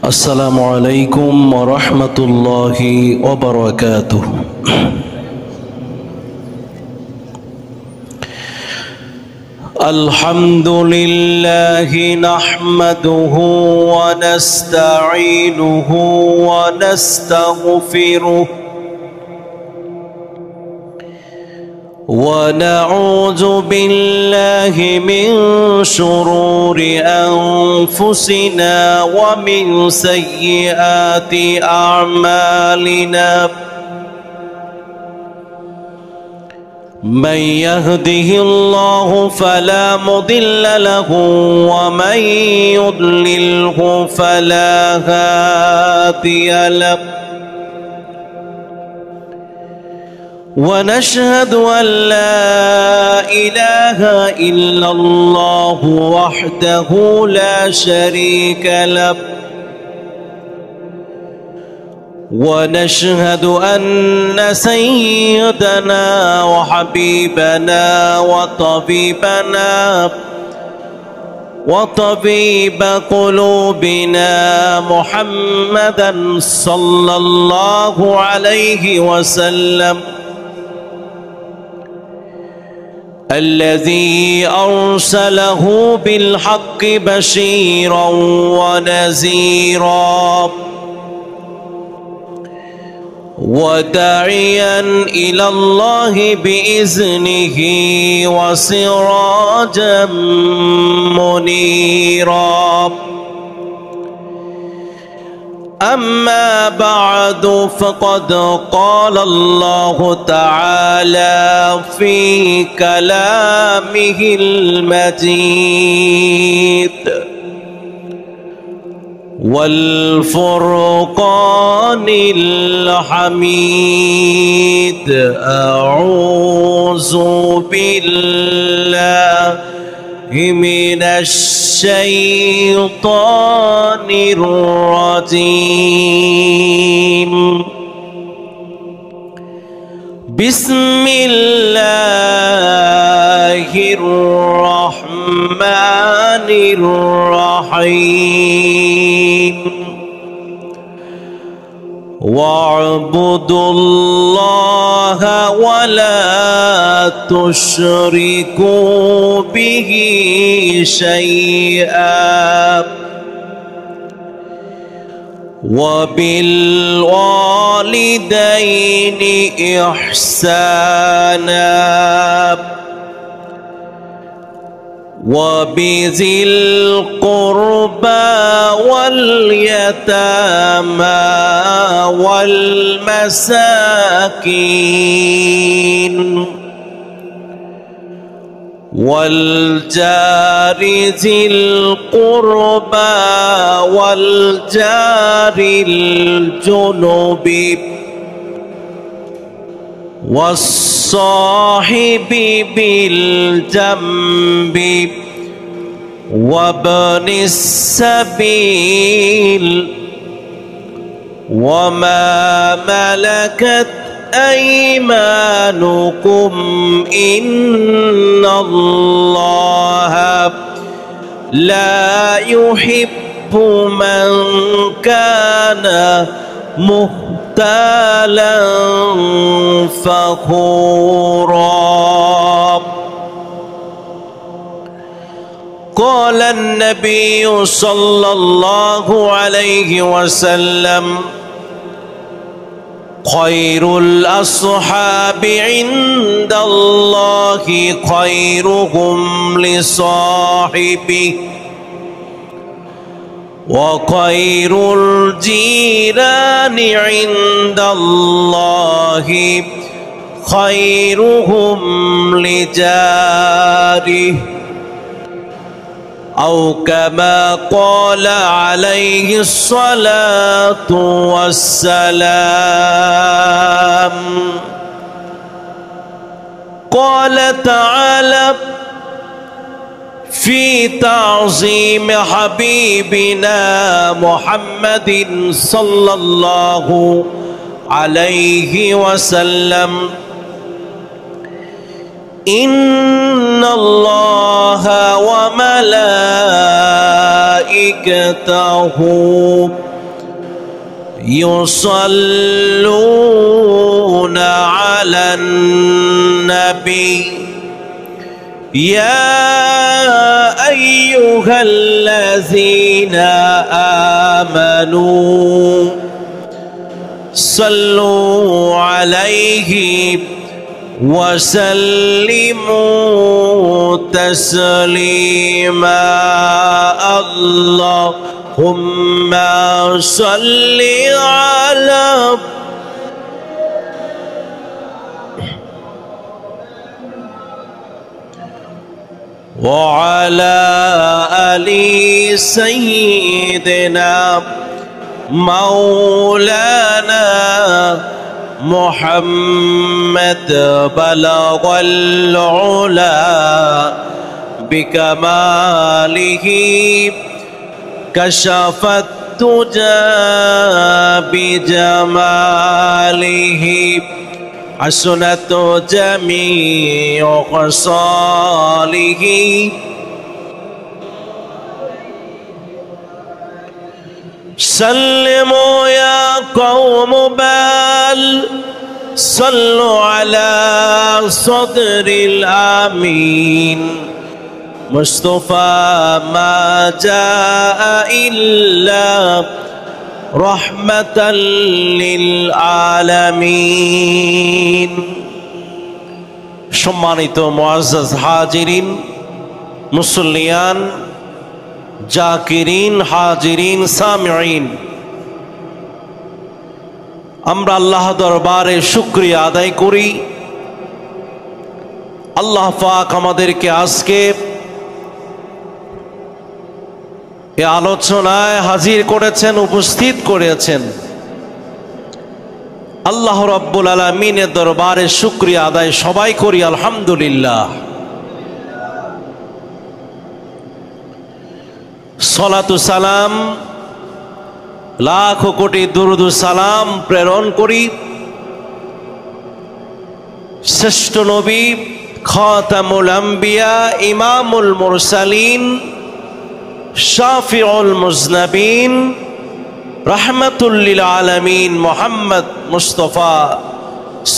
السلام عليكم ورحمة الله وبركاته. الحمد لله نحمده ونستعينه ونستغفره ونعوذ بالله من شرور أنفسنا ومن سيئات أعمالنا. من يهده الله فلا مضل له ومن يضلله فلا هادي له. ونشهد أن لا إله إلا الله وحده لا شريك له. ونشهد أن سيدنا وحبيبنا وطبيب قلوبنا محمدا صلى الله عليه وسلم الذي أرسله بالحق بشيرا ونذيرا وداعيا إلى الله بإذنه وسراجا منيرا. أما بعد فقد قال الله تعالى في كلامه المجيد والفرقان الحميد. أعوذ بالله من الشيطان الرجيم. بسم الله الرحمن الرحيم. واعبدوا الله ولا تشركوا به شيئا وبالوالدين إحسانا وبذي القربى واليتامى والمساكين والجار ذي القربى والجار الجنب والصاحب بالجنب وابن السبيل وما ملكت أيمانكم إن الله لا يحب من كان مختالا فخورا. قال النبي صلى الله عليه وسلم خير الأصحاب عند الله خيرهم لصاحبه وخير الجيران عند الله خيرهم لجاره أو كما قال عليه الصلاة والسلام. قال تعالى في تعظيم حبيبنا محمد صلى الله عليه وسلم إن الله وملائكته يصلون على النبي يا أيها الذين آمنوا صلوا عليه وسلموا تسليما اللهم صل على وعلى آل سيدنا مولانا محمد بلغ العلا بكماله كشف الدجى بجماله حسنت جميع خصاله سلموا يا قوم بل صلوا على صدر الأمين مصطفى ما جاء إلا رحمة للعالمين সম্মানিত মুআজ্জাজ হাজিরিন মুসল্লিয়ান জাকিরিন হাজিরিন সামিঈন আমরা আল্লাহ দরবারে শুকরিয়া আদায় করি আল্লাহ পাক আমাদেরকে আজকে এই আলোচনায় হাজির করেছেন উপস্থিত করেছেন আল্লাহ রাব্বুল আলামিনের দরবারে শুকরিয়া আদায় সবাই করি আলহামদুলিল্লাহ সালাতু সালাম লাখ কোটি দুরুদ সালাম প্রেরণ করি শ্রেষ্ঠ নবী খাতামুল আম্বিয়া ইমামুল মুরসালিন শাফিউল মুজনাবিন রাহমাতুল লিল আলামিন মুহাম্মদ মুস্তাফা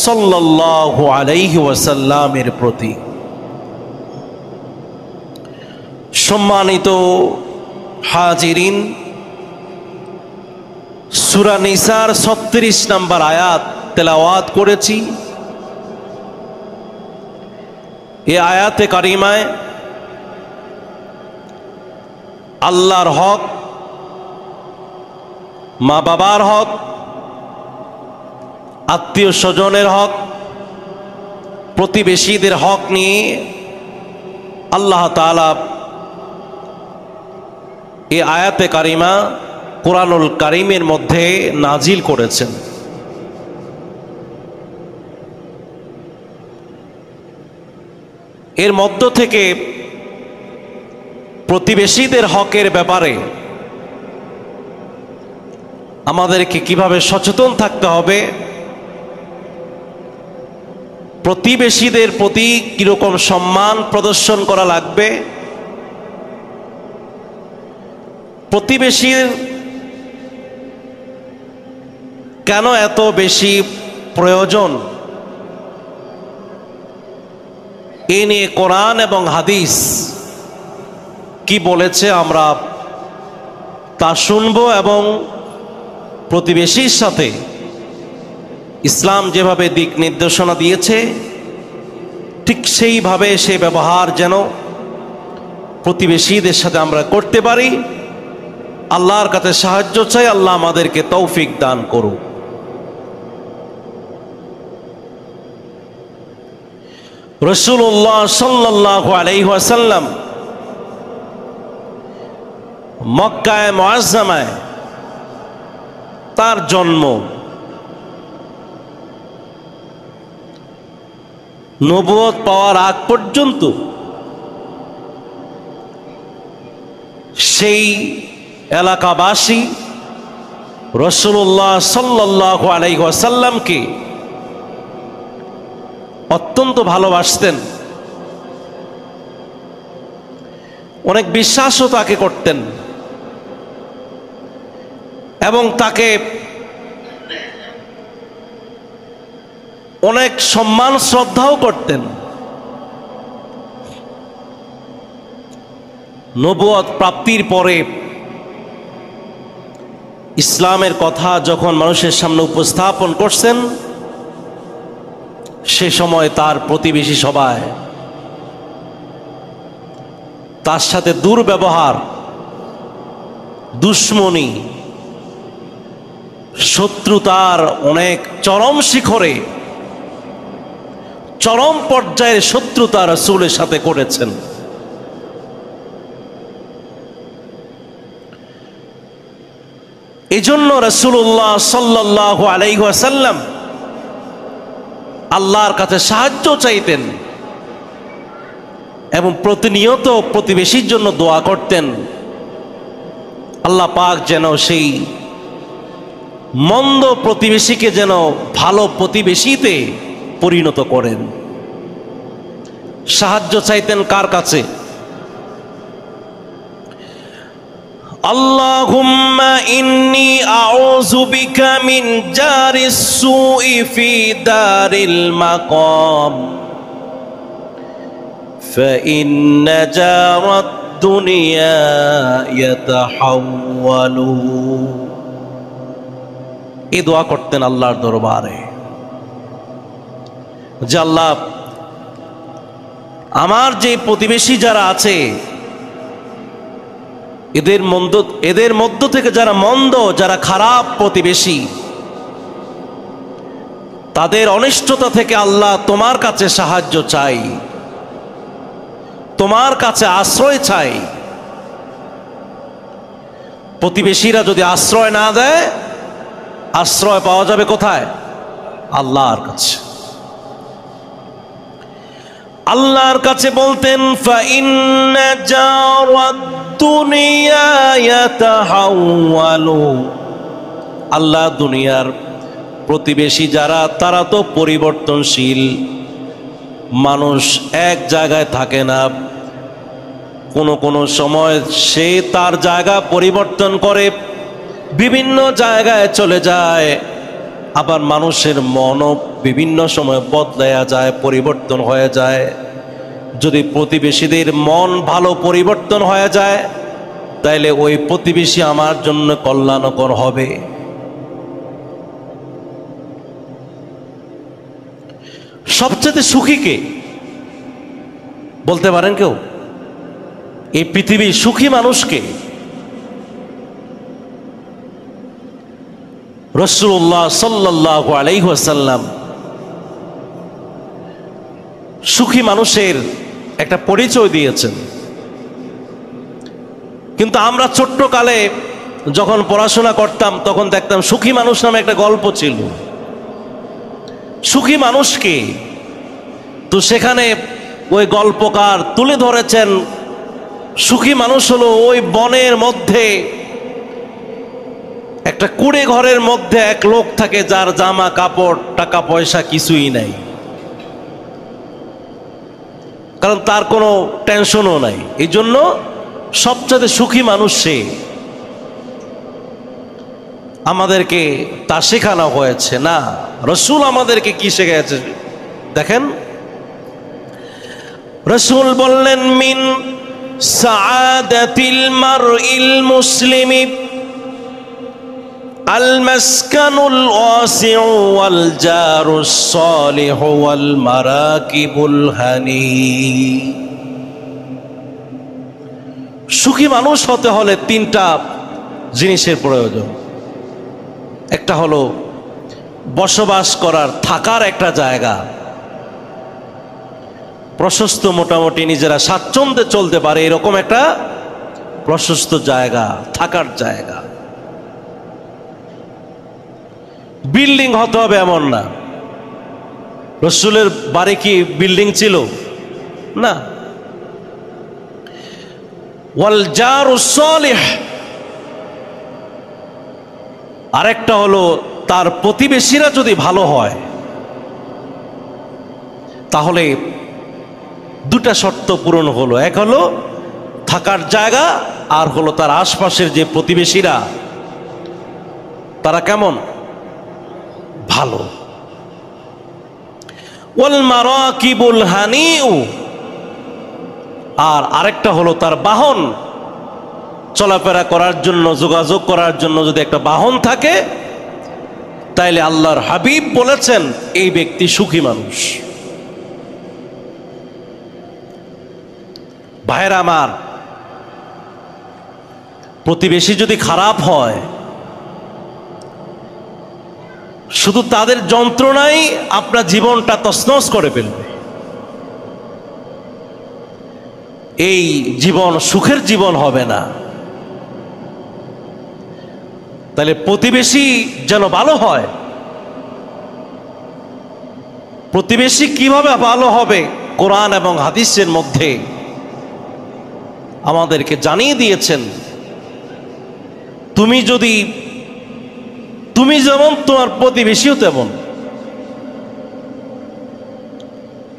সাল্লাল্লাহু আলাইহি ওয়াসাল্লামের প্রতি। সম্মানিত হাজিরিন, সূরা নিসার ৩৬ নম্বর আয়াত তেলাওয়াত করেছি। এই আয়াতে কারিমায় আল্লাহর হক, মা বাবার হক, আত্মীয় স্বজনের হক, প্রতিবেশীদের হক নিয়ে আল্লাহ তাআলা এই আয়াতে কারিমা কোরআনুল কারীমের মধ্যে নাজিল করেছেন। এর মধ্য থেকে প্রতিবেশীদের হকের ব্যাপারে আমাদেরকে কিভাবে সচেতন থাকতে হবে, প্রতিবেশীদের প্রতি কিরকম সম্মান প্রদর্শন করা লাগবে, প্রতিবেশীর কেন এত বেশি প্রয়োজন, এ নিয়ে কোরআন এবং হাদিস কি বলেছে আমরা তা শুনব এবং প্রতিবেশীর সাথে ইসলাম যেভাবে দিক নির্দেশনা দিয়েছে ঠিক সেইভাবে সে ব্যবহার যেন প্রতিবেশীদের সাথে আমরা করতে পারি। আল্লাহর কাছে সাহায্য চাই, আল্লাহ আমাদেরকে তৌফিক দান করুক। রাসূলুল্লাহ সাল্লাল্লাহু আলাইহি ওয়াসাল্লাম মক্কায়ে মুআজ্জামায় তার জন্ম, নবুয়ত পাওয়ার আগ পর্যন্ত সেই এলাকাবাসী রাসূলুল্লাহ সাল্লাল্লাহু আলাইহি ওয়াসাল্লামকে অত্যন্ত ভালোবাসতেন, অনেক বিশ্বাসও তাকে করতেন এবং তাকে অনেক সম্মান শ্রদ্ধাও করতেন। নবুয়ত প্রাপ্তির পরে ইসলামের কথা যখন মানুষের সামনে উপস্থাপন করছেন, সে সময় তার প্রতিবেশী সবাই তার সাথে দুর্ব্যবহার, দুশ্মনী, শত্রুতার অনেক চরম শিখরে, চরম পর্যায়ের শত্রুতা রাসূলের সাথে করেছেন। এজন্য রাসূলুল্লাহ সাল্লাল্লাহু আলাইহি ওয়াসাল্লাম আল্লাহর কাছে সাহায্য চাইতেন এবং প্রতিনিয়ত প্রতিবেশীর জন্য দোয়া করতেন, আল্লাহ পাক যেন সেই মন্দ প্রতিবেশীকে যেন ভালো প্রতিবেশীতে পরিণত করেন। সাহায্য চাইতেন কার কাছে? আল্লাহুম্মা ইন্নী আউযু বিকা মিন জারিস সুই ফি দারিল মাকাম فإن جار الدنيا يتحول। এই দোয়া করতেন আল্লাহর দরবারে যে আল্লাহ, আমার যে প্রতিবেশী যারা আছে এদের মধ্য থেকে যারা মন্দ, যারা খারাপ প্রতিবেশী, তাদের অনিষ্টতা থেকে আল্লাহ তোমার কাছে সাহায্য চাই, তোমার কাছে আশ্রয় চাই। প্রতিবেশীরা যদি আশ্রয় না দেয়, আশ্রয় পাওয়া যাবে কোথায়? আল্লাহর কাছে। আল্লাহর কাছে বলতেন ফাইন্না জারাদ দুনিয়া ইয়াতাহাওয়ালু। আল্লাহ দুনিয়ার প্রতিবেশী যারা, তারা তো পরিবর্তনশীল মানুষ, এক জায়গায় থাকে না। কোনো সময় সে তার জায়গা পরিবর্তন করে বিভিন্ন জায়গায় চলে যায়, আবার মানুষের মনও বিভিন্ন সময় বদলায়া যায়, পরিবর্তন হয়ে যায়। যদি প্রতিবেশীদের মন ভালো পরিবর্তন হয়ে যায়, তাইলে ওই প্রতিবেশী আমার জন্য কল্যাণকর হবে। সবচেয়ে সুখী কে বলতে পারেন কেউ? এই পৃথিবীর সুখী মানুষকে? রাসূলুল্লাহ সাল্লাল্লাহু আলাইহি ওয়াসাল্লাম সুখী মানুষের একটা পরিচয় দিয়েছেন। কিন্তু আমরা ছোট্টকালে যখন পড়াশোনা করতাম, তখন দেখতাম সুখী মানুষ নামে একটা গল্প ছিল। সুখী মানুষকে তো সেখানে ওই গল্পকার তুলে ধরেছেন, সুখী মানুষ হলো ওই বনের মধ্যে একটা কুড়ে ঘরের মধ্যে এক লোক থাকে, যার জামা কাপড় টাকা পয়সা কিছুই নাই, কারণ তার কোনো টেনশনও নাই। এই জন্য সবচেয়ে সুখী মানুষ সে। আমাদেরকে তা শেখানো হয়েছে না। রাসূল আমাদেরকে কি শেখাচ্ছে দেখেন। রাসূল বললেন মিন সাআদাতিল মারইল মুসলিমি আল মাসকানুল ওয়াসিউ ওয়াল জারুস সালিহু ওয়াল মারাকিবুল হানি। সুখী মানুষ হতে হলে তিনটা জিনিসের প্রয়োজন। একটা হলো বসবাস করার, থাকার একটা জায়গা, প্রশস্ত, মোটামুটি নিজেরা স্বাচ্ছন্দ্যে চলতে পারে এরকম একটা প্রশস্ত জায়গা, থাকার জায়গা। বিল্ডিং হতে হবে এমন না। রাসূলের বাড়ি কি বিল্ডিং ছিল? না। ওয়াল জারুস সালিহ, আরেকটা হলো তার প্রতিবেশীরা যদি ভালো হয়, তাহলে দুটা শর্ত পূরণ হলো। এক হলো থাকার জায়গা, আর হলো তার আশপাশের যে প্রতিবেশীরা তারা কেমন? ভালো। ওয়াল মারাকিবুল হানিউ, আর আরেকটা হলো তার বাহন। চলাফেরা করার জন্য, যোগাযোগ করার জন্য যদি একটা বাহন থাকে, তাইলে আল্লাহর হাবিব বলেছেন এই ব্যক্তি সুখী মানুষ। ভাইরা আমার, প্রতিবেশী যদি খারাপ হয়, শুধু তাদের যন্ত্রণাই আপনার জীবনটা তছনছ করে ফেলবে। এই জীবন সুখের জীবন হবে না। তাহলে প্রতিবেশী যেন ভালো হয়। প্রতিবেশী কিভাবে ভালো হবে? কোরআন এবং হাদিসের মধ্যে আমাদেরকে জানিয়ে দিয়েছেন, তুমি যেমন তোমার প্রতিবেশীও তেমন।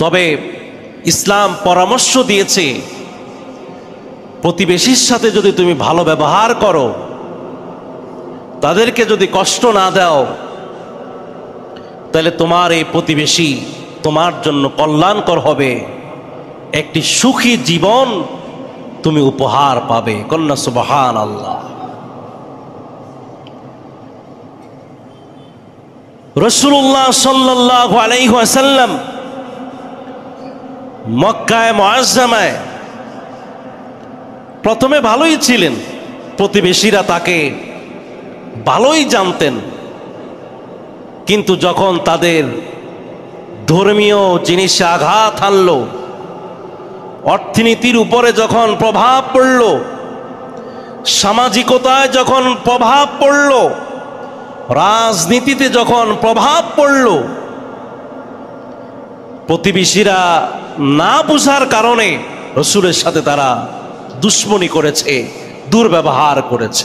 তবে ইসলাম পরামর্শ দিয়েছে, প্রতিবেশীর সাথে যদি তুমি ভালো ব্যবহার করো, তাদেরকে যদি কষ্ট না দাও, তাহলে তোমার এই প্রতিবেশী তোমার জন্য কল্যাণকর হবে, একটি সুখী জীবন তুমি উপহার পাবে। কন্যা সুবহানাল্লাহ। রাসূলুল্লাহ সাল্লাল্লাহু আলাইহি ওয়াসাল্লাম মক্কায় মুআজ্জামায় প্রথমে ভালোই ছিলেন, প্রতিবেশীরা তাকে ভালোই জানতেন। কিন্তু যখন তাদের ধর্মীয় জিনিসে আঘাত হানল, অর্থনীতির উপরে যখন প্রভাব পড়ল, সামাজিকতায় যখন প্রভাব পড়ল, রাজনীতিতে যখন প্রভাব পড়ল, প্রতিবেশীরা না বুঝার কারণে রাসূলের সাথে তারা দুশ্মনী করেছে, দুর্ব্যবহার করেছে।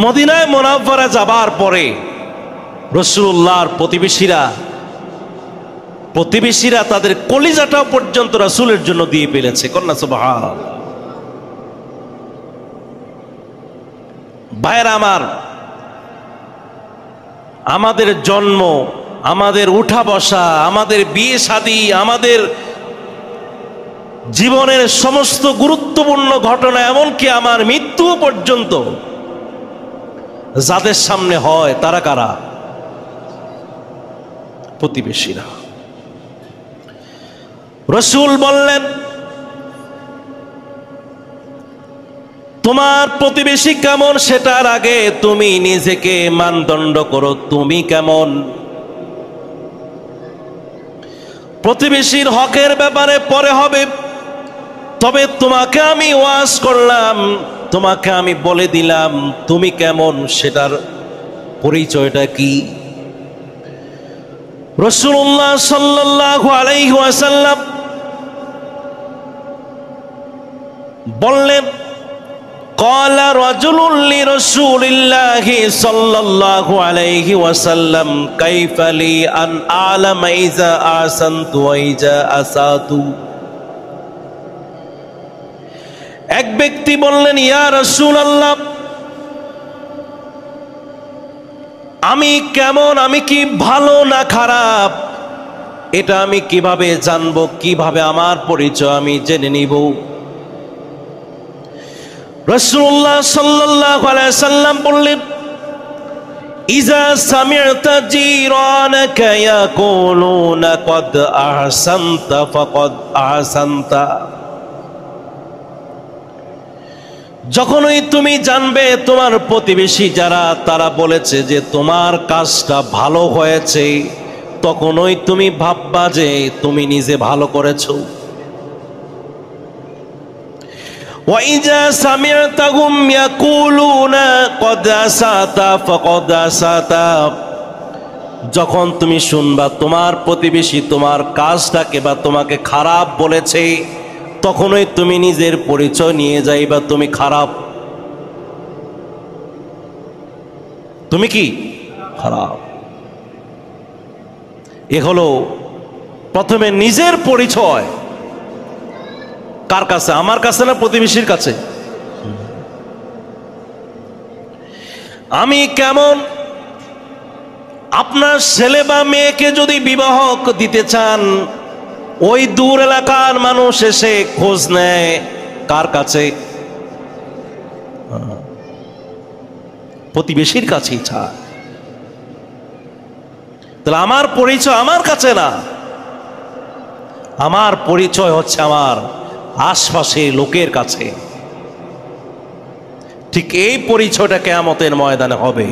মদিনায় মুনাওয়ারা যাবার পরে রাসূলুল্লাহর প্রতিবেশীরা তাদের কলিজাটা পর্যন্ত রাসূলের জন্য দিয়ে ফেলেছে। কন্যা সুবহানাল্লাহ। ভাইরা আমার, আমাদের জন্ম, আমাদের উঠা বসা, আমাদের বিয়ে শাদী, আমাদের জীবনের সমস্ত গুরুত্বপূর্ণ ঘটনা, এমনকি আমার মৃত্যু পর্যন্ত যাদের সামনে হয় তারা কারা? প্রতিবেশীরা। রাসূল বললেন, তোমার প্রতিবেশী কেমন সেটার আগে তুমি নিজেকে মানদণ্ড করো, তুমি কেমন। প্রতিবেশীর হকের ব্যাপারে পরে হবে, তবে তোমাকে আমি ওয়াজ করলাম, তোমাকে আমি বলে দিলাম তুমি কেমন, সেটার পরিচয়টা কি। রাসূলুল্লাহ সাল্লাল্লাহু আলাইহি ওয়াসাল্লাম বললেন, ক্বালা রাজুলুন লিরাসূলিল্লাহি সাল্লাল্লাহু আলাইহি ওয়াসাল্লাম কাইফা লি আন আ'লামা ইযা আহসানতু ওয়া ইযা আসাতু। এক ব্যক্তি বললেন, ইয়া রাসূলুল্লাহ, আমি কেমন, আমি কি ভালো না খারাপ, এটা আমি কিভাবে জানবো, কিভাবে আমার পরিচয় আমি জেনে নিব। রাসূলুল্লাহ সাল্লাল্লাহু আলাইহি সাল্লাম বললেন, ইযা সামি'তা জিরানাকা ইয়াকুলুনা ক্বাদ আহসানতা ফাকাদ আহসানতা। যখনই তুমি জানবে তোমার প্রতিবেশী যারা, তারা বলেছে যে তোমার কাজটা ভালো হয়েছে, তখনই তুমি ভাববা যে তুমি নিজে ভালো করেছো। وَإِذَا سَمِعْتَهُمْ يَقُولُونَ قَدْ أَسَأْتَ فَقَدْ أَسَأْتَ। যখন তুমি শুনবা তোমার প্রতিবেশী তোমার কাজটাকে বা তোমাকে খারাপ বলেছে, তখনই তুমি নিজের পরিচয় নিয়ে যাইবা তুমি খারাপ, তুমি কি খারাপ। এ হলো প্রথমে নিজের পরিচয়। কার কাছে? আমার কাছে না প্রতিবেশীর কাছে? আমি কেমন, আপনার ছেলে বা মেয়েকে যদি বিবাহ দিতে চান, ওই দূর এলাকার মানুষ এসে খোঁজ নেয় কার কাছে? প্রতিবেশীর কাছেই চায়। তাহলে আমার পরিচয় আমার কাছে না, আমার পরিচয় হচ্ছে আমার আশপাশে লোকের কাছে। ঠিক এই পরিচয়টা কিয়ামতের ময়দানে হবে।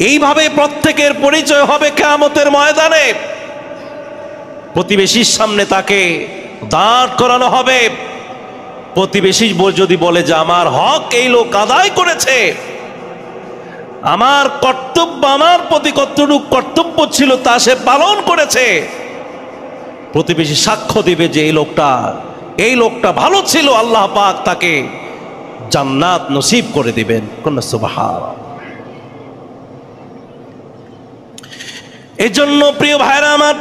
এইভাবে প্রত্যেকের পরিচয় হবে কিয়ামতের ময়দানে। প্রতিবেশীর সামনে তাকে দাঁড় করানো হবে। প্রতিবেশী যদি বলে যে আমার হক এই লোক আদায় করেছে, আমার কর্তব্য, আমার প্রতি কতটুকু কর্তব্য ছিল তা সে পালন করেছে, প্রতিবেশী সাক্ষ্য দিবে যে এই লোকটা ভালো ছিল, আল্লাহ পাক তাকে জান্নাত নসিব করে দিবেন। সুবহানাল্লাহ। এজন্য প্রিয় ভাইরা আমার,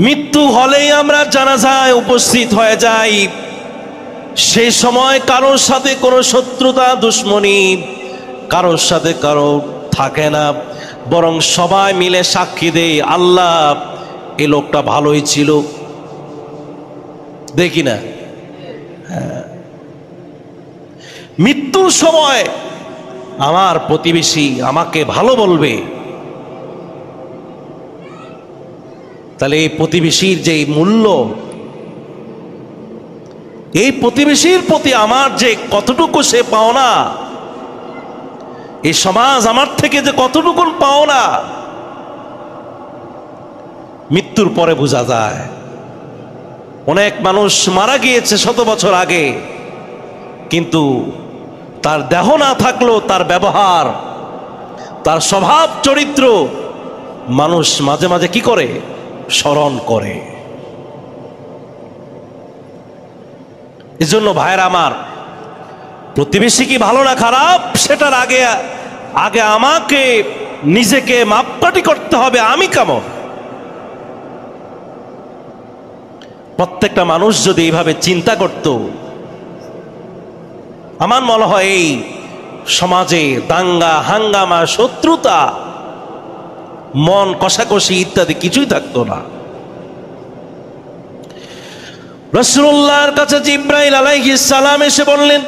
মৃত্যু হলেই আমরা জানাজায় উপস্থিত হয়ে যাই। সেই সময় কারোর সাথে কোনো শত্রুতা দুশ্মনী কারোর সাথে কারো থাকে না, বরং সবাই মিলে সাক্ষী দেয় আল্লাহ এই লোকটা ভালোই ছিল। দেখি না? হ্যাঁ। মৃত্যুর সময় আমার প্রতিবেশী আমাকে ভালো বলবে। তাহলে এই প্রতিবেশীর যে মূল্য, এই প্রতিবেশীর প্রতি আমার যে কতটুকু সে পাওনা, এই সমাজ আমার থেকে যে কতটুকু পাওনা, মৃত্যুর পরে বোঝা যায়। অনেক মানুষ মারা গিয়েছে শত বছর আগে, কিন্তু তার দেহ না থাকলেও তার ব্যবহার, তার স্বভাব চরিত্র মানুষ মাঝে মাঝে কি করে? স্মরণ করে। এজন্য ভাইরা আমার, প্রতিবেশী কি ভালো না খারাপ সেটার আগে আমাকে নিজেকে মাপকাঠি করতে হবে আমি কেমন। প্রত্যেকটা মানুষ যদি এইভাবে চিন্তা করত, আমার মনে হয় এই সমাজে দাঙ্গা হাঙ্গামা, শত্রুতা, মন কষাকষি ইত্যাদি কিছুই থাকতো না। রাসূলুল্লাহর কাছে জিবরাইল আলাইহিস সালাম এসে বললেন,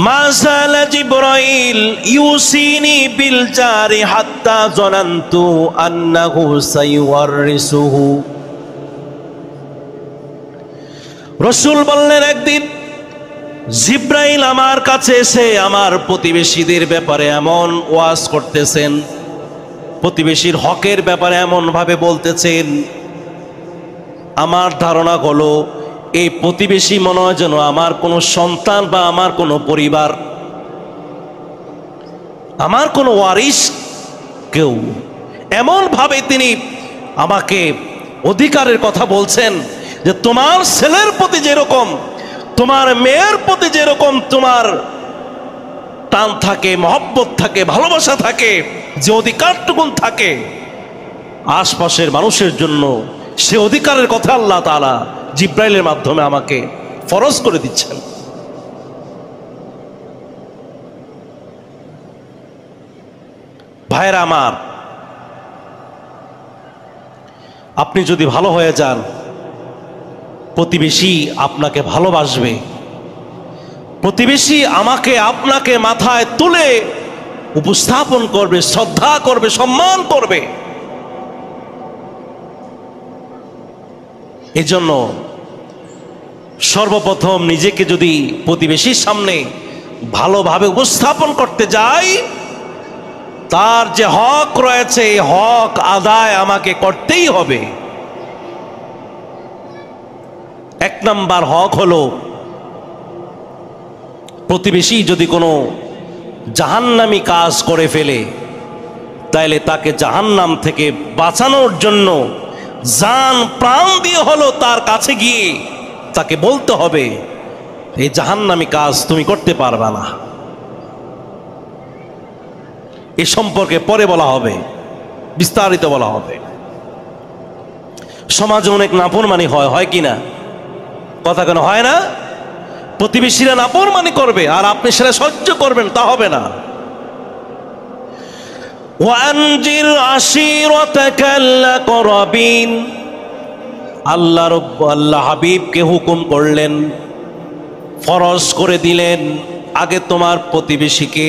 মা যালা জিবরাইল ইউসিনি বিল জারি হাত্তা জানান্তু আন্নাহু সাইওয়ারিসুহু। রাসূল বললেন, একদিন জিবরাইল আমার কাছে এসে আমার প্রতিবেশীদের ব্যাপারে এমন ওয়াজ করতেছেন, প্রতিবেশীর হকের ব্যাপারে এমন ভাবে বলতেছেন, আমার ধারণা হলো এই প্রতিবেশী মনে হয় যেন আমার কোনো সন্তান বা আমার কোনো পরিবার, আমার কোনো ওয়ারিস কেউ। এমন ভাবে তিনি আমাকে অধিকারের কথা বলছেন যে তোমার ছেলের প্রতি যেরকম, তোমার মেয়ের প্রতি যেরকম তোমার টান থাকে, মহব্বত থাকে, ভালোবাসা থাকে, যে অধিকারটুকুন থাকে আশপাশের মানুষের জন্য, সে অধিকারের কথা আল্লাহ তাআলা জিবরাইলের মাধ্যমে আমাকে ফরজ করে দিচ্ছেন। ভাইরা আমার, আপনি যদি ভালো হয়ে যান, প্রতিবেশী আপনাকে ভালোবাসবে, প্রতিবেশী আমাকে আপনাকে মাথায় তুলে উপস্থাপন করবে, শ্রদ্ধা করবে, সম্মান করবে। এজন্য সর্বপ্রথম নিজেকে যদি প্রতিবেশীর সামনে ভালোভাবে উপস্থাপন করতে যাই, তার যে হক রয়েছে এই হক আদায় আমাকে করতেই হবে। এক নাম্বার হক হলো, প্রতিবেশী যদি কোনো জাহান্নামী কাজ করে ফেলে, তাইলে তাকে জাহান্নাম থেকে বাঁচানোর জন্য জান প্রাণ দিয়ে হলো তার কাছে গিয়ে তাকে বলতে হবে এই জাহান্নামী কাজ তুমি করতে পারবে না। এ সম্পর্কে পরে বলা হবে, বিস্তারিত বলা হবে। সমাজে অনেক নাফরমানি হয় কি না? কথা কেন হয় না? প্রতিবেশীরা নাফরমানি করবে আর আপনি সেটা সহ্য করবেন, তা হবে না। ওয়ানজির আশিরাতাকাল আকরাবিন, আল্লাহ হাবিবকে হুকুম করলেন, ফরজ করে দিলেন, আগে তোমার প্রতিবেশীকে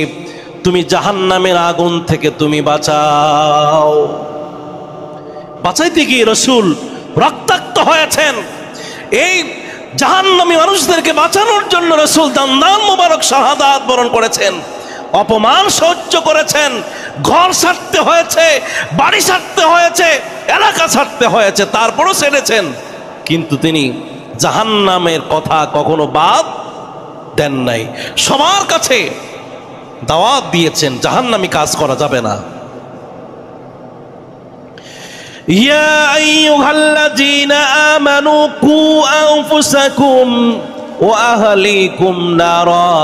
তুমি জাহান্নামের আগুন থেকে তুমি বাঁচাও। বাঁচাইতে গিয়ে রাসূল রক্তাক্ত হয়েছেন। এই জাহান্নামী মানুষদেরকে বাঁচানোর জন্য রাসূল দান্দান মুবারক শাহাদাত বরণ করেছেন, অপমান সহ্য করেছেন, ঘর ছাড়তে হয়েছে, বাড়ি ছাড়তে হয়েছে, এলাকা ছাড়তে হয়েছে, তারপরও ছেড়েছেন। কিন্তু তিনি জাহান্নামের কথা কখনো বাদ দেন নাই। সবার কাছে দাওয়াত দিয়েছেন জাহান্নামী কাজ করা যাবে না। ইয়া আইয়ুহাল্লাযীনা আমানু কু আনফুসাকুম ওয়া আহলিকুম নারা,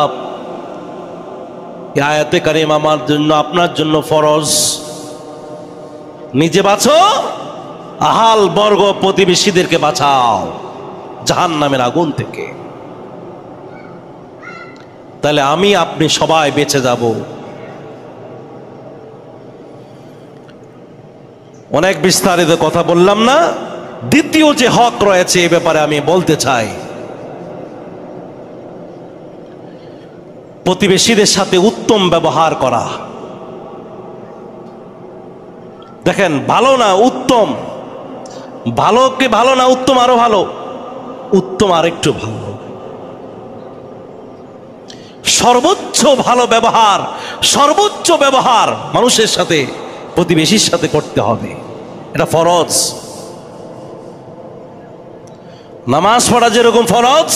এই আয়াতে কারিমা আমার জন্য আপনার জন্য ফরজ। নিজে বাঁচো, আহাল বর্গ প্রতিবেশীদেরকে বাঁচাও জাহান্নামের আগুন থেকে। তাহলে আমি আপনি সবাই বেঁচে যাব। অনেক বিস্তারিত কথা বললাম না। দ্বিতীয় যে হক রয়েছে এ ব্যাপারে আমি বলতে চাই, প্রতিবেশীদের সাথে উত্তম ব্যবহার করা। দেখেন, ভালো না উত্তম, ভালোকে ভালো না উত্তম আরো ভালো, উত্তম আরেকটু ভালো, সর্বোচ্চ ভালো ব্যবহার, সর্বোচ্চ ব্যবহার মানুষের সাথে, প্রতিবেশীর সাথে করতে হবে, এটা ফরজ। নামাজ পড়া যেরকম ফরজ,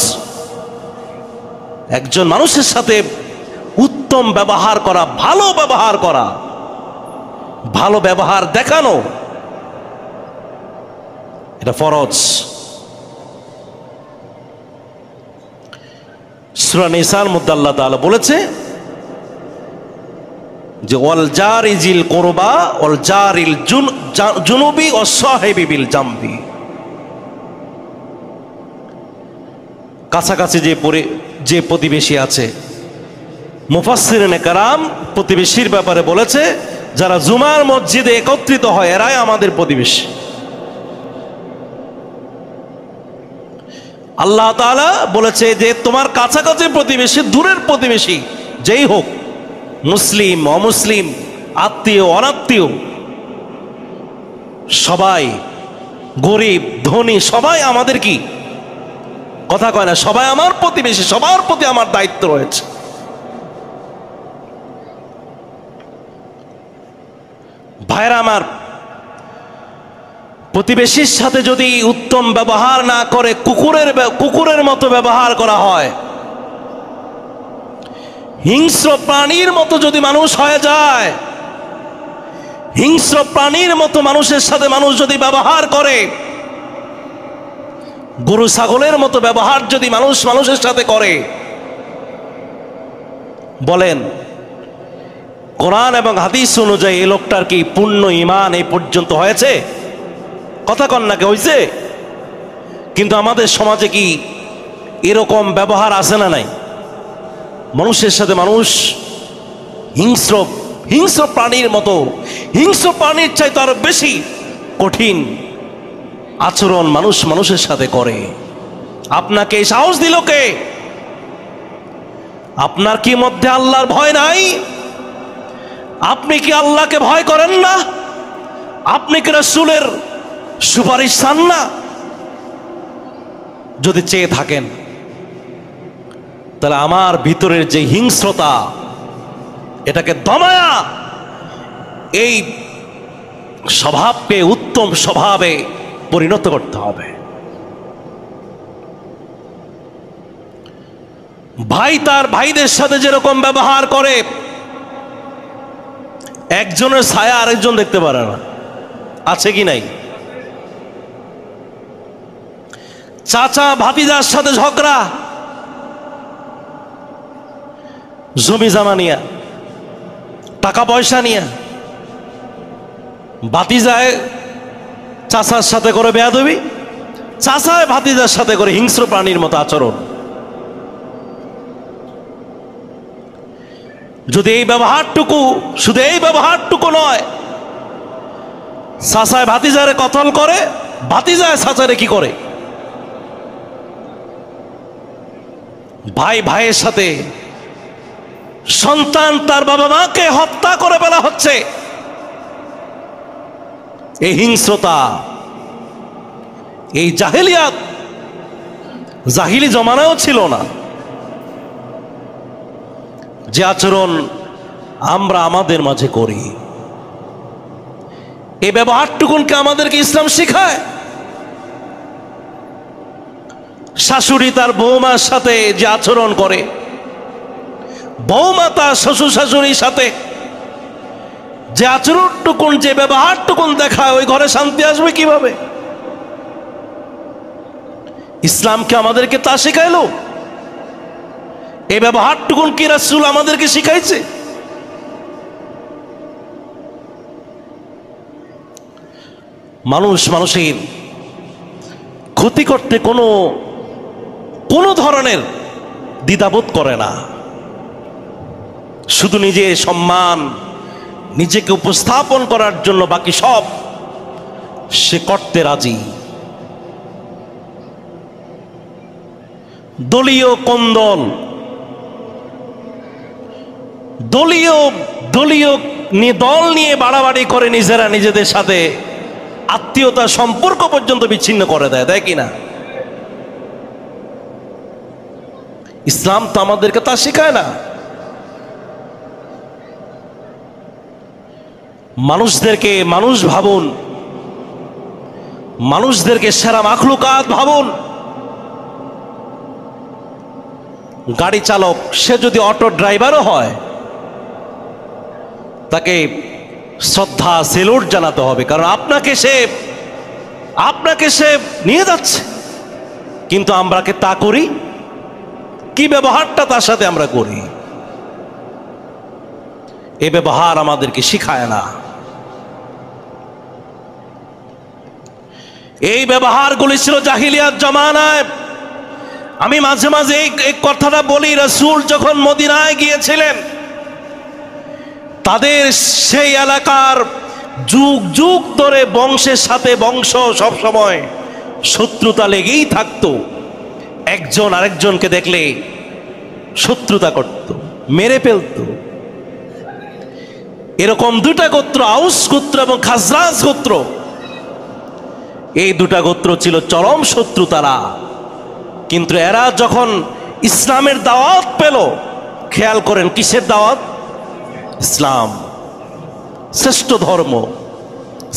একজন মানুষের সাথে উত্তম ব্যবহার করা, ভালো ব্যবহার করা, ভালো ব্যবহার দেখানো, এটা ফরজ। সূরা নিসার মধ্যে আল্লাহ তাআলা বলেছে যে ওয়াল জারিজিল কুরবা ওয়াল জারিল জুনুবি ওয়াস সাহিবি বিল জামবি, কাছাকাছি যে প্রতিবেশী আছে। মুফাসসিরিনে কেরাম প্রতিবেশীর ব্যাপারে বলেছে যারা জুমার মসজিদে একত্রিত হয় এরাই আমাদের প্রতিবেশী। আল্লাহ তাআলা বলেছে যে তোমার কাছাকাছি প্রতিবেশী, দূরের প্রতিবেশী যেই হোক, মুসলিম অমুসলিম, আত্মীয় অনাত্মীয়, সবাই, গরিব ধনী, সবাই আমাদের কি কথা কয় না, সবাই আমার প্রতিবেশী, সবার প্রতি আমার দায়িত্ব রয়েছে। ভাইরা আমার, প্রতিবেশীর সাথে যদি উত্তম ব্যবহার না করে কুকুরের মতো ব্যবহার করা হয়, হিংস্র প্রাণীর মতো যদি মানুষ হয়ে যায়, হিংস্র প্রাণীর মতো মানুষের সাথে মানুষ যদি ব্যবহার করে, গরু ছাগলের মতো ব্যবহার যদি মানুষের সাথে করে, বলেন কোরআন এবং হাদিস অনুযায়ী এই লোকটার কি পূর্ণ ঈমান এই পর্যন্ত হয়েছে? কথা কন না কে হয়েছে? কিন্তু আমাদের সমাজে কি এরকম ব্যবহার আছে না নাই? মানুষের সাথে মানুষ হিংস্র প্রাণীর মতো, হিংস্র প্রাণীর চাইতে আরো বেশি কঠিন আচরণ মানুষের সাথে করে। আপনাকে এই সাহস দিল কে? আপনার কি মধ্যে আল্লাহর ভয় নাই? আপনি কি আল্লাহকে ভয় করেন না? আপনি কি রাসূলের সুপারিশ চান না? যদি চেয়ে থাকেন তাহলে আমার ভিতরের যে হিংস্রতা, এটাকে দমায়া এই স্বভাবকে উত্তম স্বভাবে পরিণত করতে হবে। ভাই তার ভাইদের সাথে যেরকম ব্যবহার করে, একজনের ছায়া আরেকজন দেখতে পারে না, আছে কি নাই? চাচা ভাতিজার সাথে ঝগড়া, জমি জামা নিয়া, টাকা পয়সা নিয়া, ভাতিজায় চাচার সাথে করে বেয়াদবি, চাচায় ভাতিজার সাথে করে হিংস্র প্রাণীর মতো আচরণ। যদি এই ব্যবহারটুকু, শুধু এই ব্যবহারটুকু নয়, চাচায় ভাতিজারে কতল করে, ভাতিজায় চাচারে কি করে, ভাই ভাইয়ের সাথে, সন্তান তার বাবা মাকে হত্যা করে ফেলা হচ্ছে। এই হিংস্রতা, এই জাহেলিয়াত জাহিলি জমানাও ছিল না। যে আচরণ আমরা আমাদের মাঝে করি, এই ব্যবহারটুকুনকে আমাদেরকে ইসলাম শিখায়। শাশুড়ি তার বৌমার সাথে যে আচরণ করে, বৌমা তার শ্বশুর শাশুড়ির সাথে যে আচরণটুকুন, যে ব্যবহারটুকুন দেখায়, ওই ঘরে শান্তি আসবে কিভাবে? ইসলামকে আমাদেরকে তা শিখাইলো? এই ব্যবহারটুকুন কি রাসূল আমাদেরকে শিখাইছে? মানুষ মানুষের ক্ষতি করতে কোনো ধরনের দ্বিধাবোধ করে না। শুধু নিজের সম্মান, নিজেকে উপস্থাপন করার জন্য বাকি সব সে করতে রাজি। দলীয় কোন্দল, দলীয় দল নিয়ে বাড়াবাড়ি করে নিজেরা নিজেদের সাথে আত্মীয়তা সম্পর্ক পর্যন্ত বিচ্ছিন্ন করে দেয় কিনা? ইসলাম তো আমাদেরকে তা শেখায় না। মানুষদেরকে মানুষ ভাবুন, মানুষদেরকে সেরা মাখলুকাত ভাবুন। গাড়ি চালক, সে যদি অটো ড্রাইভারও হয়, তাকে শ্রদ্ধা সেলুট জানাতে হবে, কারণ আপনাকে সে নিয়ে যাচ্ছে। কিন্তু আমরা কি তা করি? কি ব্যবহারটা তার সাথে আমরা করি? এ ব্যবহার আমাদেরকে শিখায় না। এই ব্যবহারগুলি ছিল জাহিলিয়াত জমানায়। আমি মাঝে মাঝে এই কথাটা বলি, রাসূল যখন মদিনায় গিয়েছিলেন, তাদের সেই এলাকার যুগ যুগ ধরে বংশের সাথে বংশ সব সময় শত্রুতা লেগেই থাকতো। একজন আরেকজনকে দেখলে শত্রুতা করত, মেরে ফেলত। এরকম দুটা গোত্র, আউস গোত্র এবং খাজরাজ গোত্র, এই দুটা গোত্র ছিল চরম শত্রু তারা। কিন্তু এরা যখন ইসলামের দাওয়াত পেল, খেয়াল করেন কিসের দাওয়াত? ইসলাম, শ্রেষ্ঠ ধর্ম,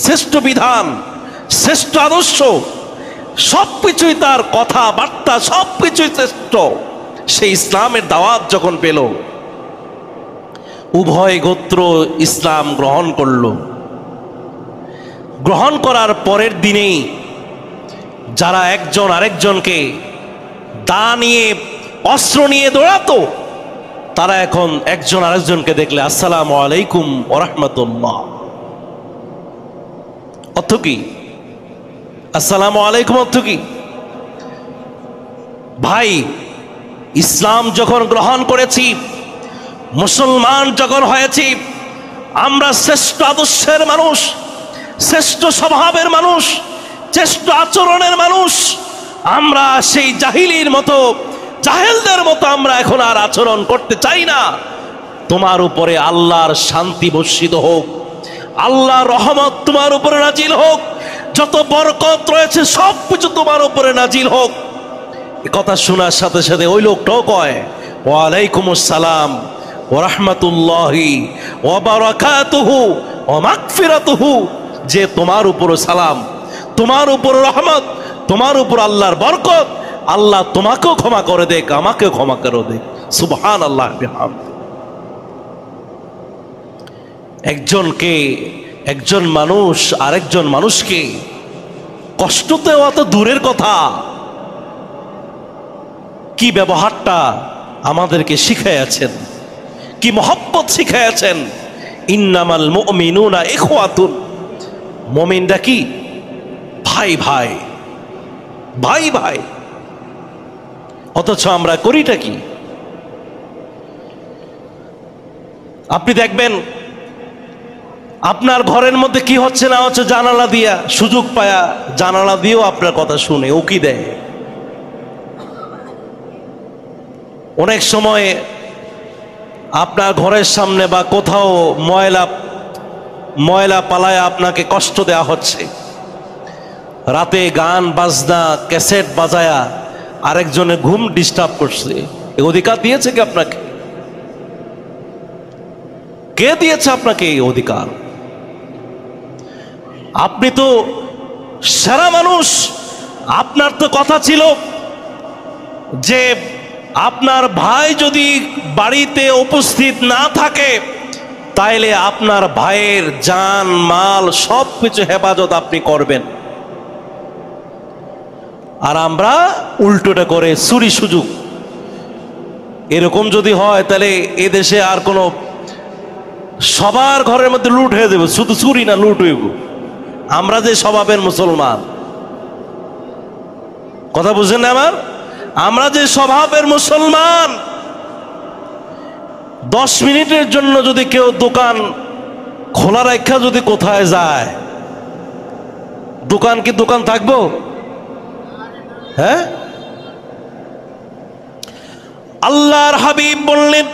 শ্রেষ্ঠ বিধান, শ্রেষ্ঠ আদর্শ, সবকিছুই তার কথাবার্তা সবকিছুই শ্রেষ্ঠ। সেই ইসলামের দাওয়াত যখন পেল, উভয় গোত্র ইসলাম গ্রহণ করল। গ্রহণ করার পরের দিনেই যারা একজন আরেকজনকে দা নিয়ে, অস্ত্র নিয়ে দৌড়াতো, তারা এখন একজন আরেকজনকে দেখলে আসসালামু আলাইকুম ওয়া রাহমাতুল্লাহ। অর্থ কি? আসসালামু আলাইকুম অর্থ কি? ভাই, ইসলাম যখন গ্রহণ করেছি, মুসলমান যখন হয়েছি, আমরা শ্রেষ্ঠ আদর্শের মানুষ, শ্রেষ্ঠ স্বভাবের মানুষ, শ্রেষ্ঠ আচরণের মানুষ। আমরা সেই জাহিলির মতো, জাহেলদের মতো আমরা এখন আর আচরণ করতে চাই না। তোমার উপরে আল্লাহর শান্তি বর্ষিত হোক, আল্লাহর রহমত তোমার উপরে নাজিল হোক, যত বরকত রয়েছে সব কিছু তোমার উপরে নাজিল হোক। এ কথা শোনার সাথে সাথে ওই লোকটাও কয় ওয়া আলাইকুমুস সালাম ওয়া রাহমাতুল্লাহি ওয়া বারাকাতুহু ওয়া মাগফিরাতুহু, যে তোমার উপর সালাম, তোমার উপর রহমত, তোমার উপর আল্লাহর বরকত, আল্লাহ তোমাকেও ক্ষমা করে দেখ, আমাকেও ক্ষমা করে দেখ। সুবহানাল্লাহ বিহামদিহি। একজন মানুষ আরেকজন মানুষকে কষ্ট দেওয়া তো দূরের কথা, কি ব্যবহারটা আমাদেরকে শিখাইয়াছেন, কি মহব্বত শিখাইয়াছেন। ইন্নামাল মুমিনুনা ইখওয়াতুন, মুমিনরা কি ভাই ভাই, ভাই ভাই। অথচ আমরা করিটা কি? আপনি দেখবেন আপনার ঘরের মধ্যে কি হচ্ছে না হচ্ছে জানালা দিয়া, সুযোগ পায়া জানালা দিয়েও আপনার কথা শুনে উকি দেয়। অনেক সময় আপনার ঘরের সামনে বা কোথাও ময়লা পালায় আপনাকে কষ্ট দেওয়া হচ্ছে, রাতে গান বাজনা ক্যাসেট বাজায়া আরেকজনের ঘুম ডিস্টার্ব করছে। এই অধিকার দিয়েছে কি আপনাকে? কে দিয়েছে আপনাকে এই অধিকার? আপনি তো সেরা মানুষ। আপনার তো কথা ছিল যে আপনার ভাই যদি বাড়িতে উপস্থিত না থাকে তাইলে আপনার ভাইয়ের জান মাল সবকিছু হেফাজত আপনি করবেন। আর আমরা উল্টোটা করে চুরি সুযোগ। এরকম যদি হয় তাহলে এদেশে আর কোনো, সবার ঘরের মধ্যে লুট হয়ে যাবে, শুধু চুরি না লুট হইব। আমরা যে স্বভাবের মুসলমান, কথা বুঝেন না আমার? আমরা যে স্বভাবের মুসলমান, 10 মিনিটের জন্য যদি কেউ দোকান খোলা রাখা যদি কোথায় যায়, দোকান কি দোকান থাকবো? হ্যাঁ, আল্লাহর হাবিব বললেন,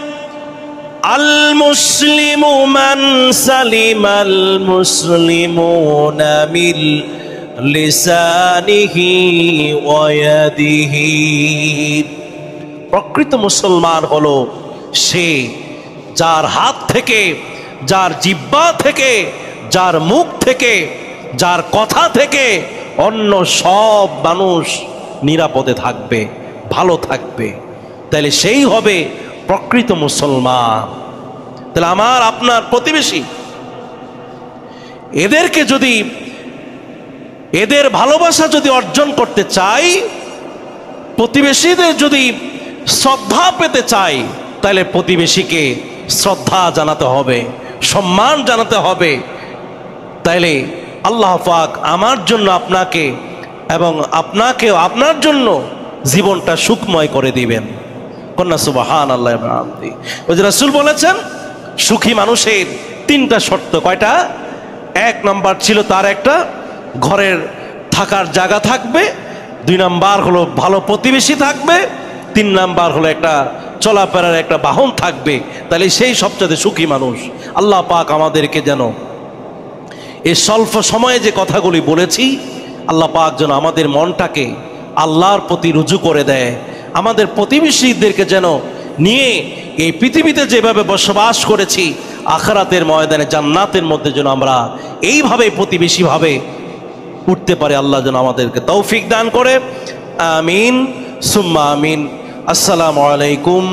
আল মুসলিমু মান সালিমাল মুসলিমুনা মিন লিসানিহি ওয়া ইয়াদিহি। প্রকৃত মুসলমান হলো সে যার হাত থেকে, যার জিহ্বা থেকে, যার মুখ থেকে, যার কথা থেকে অন্য সব মানুষ নিরাপদে থাকবে, ভালো থাকবে। তাহলে সেই হবে প্রকৃত মুসলমান। তাহলে আমার আপনার প্রতিবেশী, এদেরকে যদি, এদের ভালোবাসা যদি অর্জন করতে চাই, প্রতিবেশীদের যদি শ্রদ্ধা পেতে চাই, তাহলে প্রতিবেশীকে শ্রদ্ধা জানাতে হবে, সম্মান জানাতে হবে। তাইলে আল্লাহ পাক আমার জন্য আপনাকে এবং আপনাকেও আপনার জন্য জীবনটা সুখময় করে দিবেন। কন্যা সুবহানাল্লাহ। ওই যে রাসূল বলেছেন, সুখী মানুষের 3টা শর্ত। কয়টা? 1 নাম্বার ছিল তার একটা ঘরের থাকার জায়গা থাকবে, 2 নাম্বার হলো ভালো প্রতিবেশী থাকবে, 3 নাম্বার হলো একটা চলাফেরার একটা বাহন থাকবে। তাহলে সেই সবচেয়ে সুখী মানুষ। আল্লাহ পাক আমাদেরকে যেন এই স্বল্প সময়ে যে কথাগুলি বলেছি, আল্লাহ পাক যেন আমাদের মনটাকে আল্লাহর প্রতি রুজু করে দেয়। আমাদের প্রতিবেশীদেরকে যেন নিয়ে এই পৃথিবীতে যেভাবে বসবাস করেছি, আখিরাতের ময়দানে জান্নাতের মধ্যে যেন আমরা এইভাবে প্রতিবেশীভাবে উঠতে পারি। আল্লাহ যেন আমাদেরকে তৌফিক দান করে। আমিন সুম্মা আমিন। আসসালামু আলাইকুম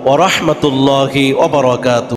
ওয়া রাহমাতুল্লাহি ওয়া বারাকাতুহু।